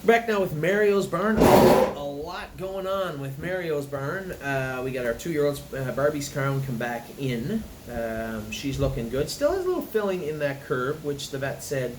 Back now with Mario's Barn. A lot going on with Mario's Barn. We got our 2-year-old Barbie's Crown come back in. She's looking good. Still has a little filling in that curve, which the vet said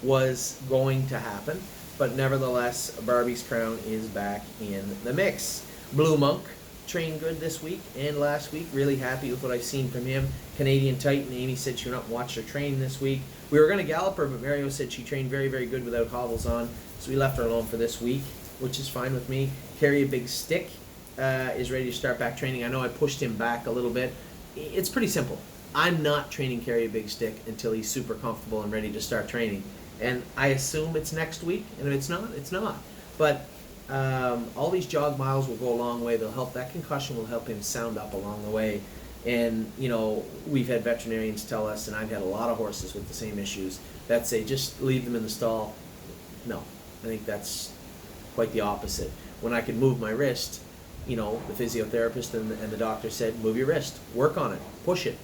was going to happen. But nevertheless, Barbie's Crown is back in the mix. Blue Monk trained good this week and last week. Really happy with what I've seen from him. Canadian Titan. Amy said she went up and watched her train this week. We were going to gallop her, but Mario said she trained very, very good without hobbles on. So we left her alone for this week, which is fine with me. Carry a Big Stick is ready to start back training. I know I pushed him back a little bit. It's pretty simple. I'm not training Carry a Big Stick until he's super comfortable and ready to start training. And I assume it's next week, and if it's not, it's not. But all these jog miles will go a long way. They'll help. That concussion will help him sound up along the way. And, you know, we've had veterinarians tell us, and I've had a lot of horses with the same issues, that say just leave them in the stall. No, I think that's quite the opposite. When I could move my wrist, you know, the physiotherapist and the doctor said, move your wrist, work on it, push it.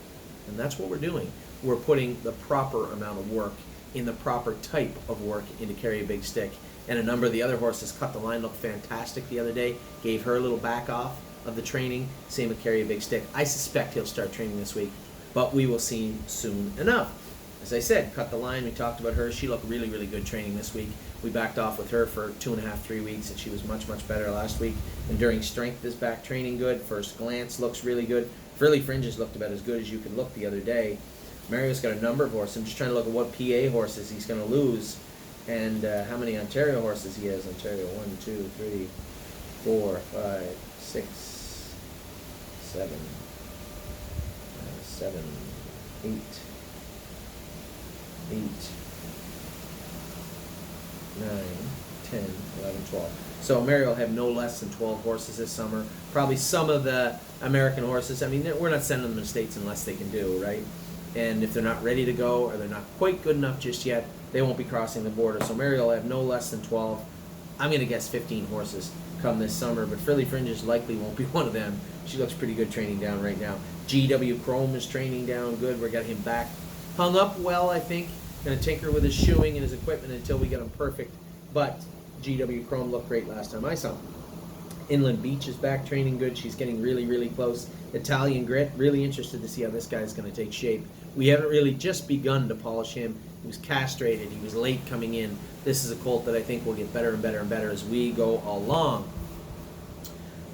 And that's what we're doing. We're putting the proper amount of work in the proper type of work into Carry a Big Stick. And a number of the other horses cut the line, looked fantastic the other day, gave her a little back off of the training. Same with Carry a Big Stick. I suspect he'll start training this week, but we will see him soon enough. As I said, cut the line. We talked about her. She looked really, really good training this week. We backed off with her for 2.5, 3 weeks, and she was much, much better last week. Enduring Strength is back training good. First Glance looks really good. Frilly Fringes looked about as good as you could look the other day. Mario's got a number of horses. I'm just trying to look at what PA horses he's going to lose and how many Ontario horses he has. Ontario, 1, 2, 3, 4, 5, 6, 7, 7, 8. 8, 9, 10, 11, 12. So Mario will have no less than 12 horses this summer. Probably some of the American horses. I mean, we're not sending them to the States unless they can do, right? And if they're not ready to go or they're not quite good enough just yet, they won't be crossing the border. So Mario will have no less than 12. I'm going to guess 15 horses come this summer, but Frilly Fringes likely won't be one of them. She looks pretty good training down right now. GW Chrome is training down good. We're getting him back hung up well, I think. Going to tinker with his shoeing and his equipment until we get him perfect. But GW Chrome looked great last time I saw him. Inland Beach is back training good. She's getting really, really close. Italian Grit, really interested to see how this guy's going to take shape. We haven't really just begun to polish him. He was castrated. He was late coming in. This is a colt that I think will get better and better and better as we go along.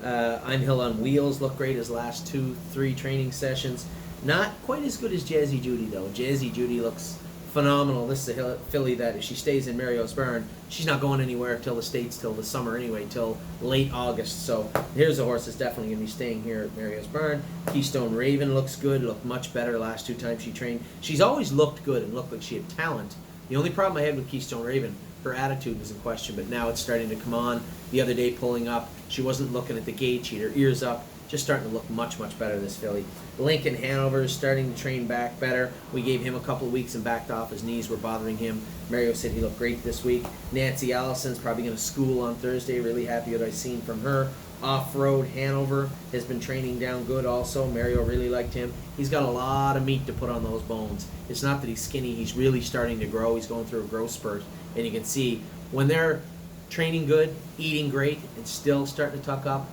I'm Hill on Wheels looked great his last 2-3 training sessions. Not quite as good as Jazzy Judy, though. Jazzy Judy looks phenomenal. This is a filly that if she stays in Mario's Barn, she's not going anywhere till the States, till the summer anyway, till late August. So here's a horse that's definitely going to be staying here at Mario's Barn. Keystone Raven looks good, looked much better last 2 times she trained. She's always looked good and looked like she had talent. The only problem I had with Keystone Raven, her attitude was in question, but now it's starting to come on. The other day pulling up, she wasn't looking at the gate, she had her ears up. Just starting to look much, much better, this filly. Lincoln Hanover is starting to train back better. We gave him a couple of weeks and backed off. His knees were bothering him. Mario said he looked great this week. Nancy Allison's probably going to school on Thursday. Really happy what I've seen from her. Off-Road Hanover has been training down good also. Mario really liked him. He's got a lot of meat to put on those bones. It's not that he's skinny. He's really starting to grow. He's going through a growth spurt. And you can see when they're training good, eating great, and still starting to tuck up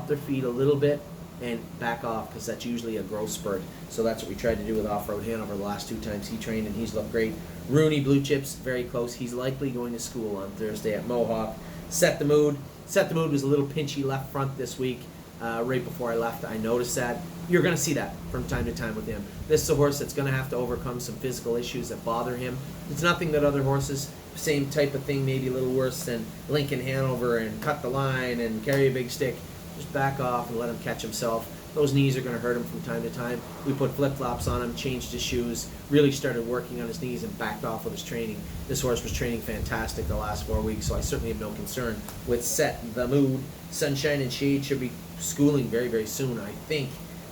their feet a little bit and back off, because that's usually a growth spurt. So that's what we tried to do with Off-Road Hanover the last 2 times he trained, and he's looked great. Rooney Blue Chips, very close. He's likely going to school on Thursday at Mohawk. Set the Mood. Set the Mood was a little pinchy left front this week. Right before I left, I noticed that. You're going to see that from time to time with him. This is a horse that's going to have to overcome some physical issues that bother him. It's nothing that other horses, same type of thing, maybe a little worse than Lincoln Hanover and Cut the Line and Carry a Big Stick. Just back off and let him catch himself. Those knees are going to hurt him from time to time. We put flip-flops on him, changed his shoes, really started working on his knees and backed off with his training. This horse was training fantastic the last 4 weeks, so I certainly have no concern with Set the Mood. Sunshine and Shade should be schooling very, very soon, I think.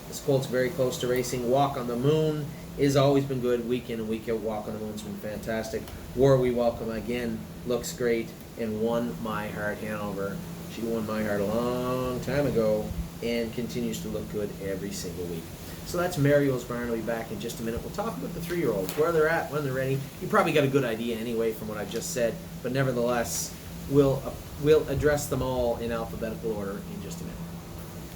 This colt's very close to racing. Walk on the Moon has always been good. Week in and week out, Walk on the Moon's been fantastic. War We Welcome, again, looks great, and won My Heart Hanover. She won My Heart a long time ago and continues to look good every single week. So that's Mario's Barn. I'll be back in just a minute. We'll talk about the 3-year-olds, where they're at, when they're ready. You probably got a good idea anyway from what I've just said, but nevertheless, We'll address them all in alphabetical order in just a minute.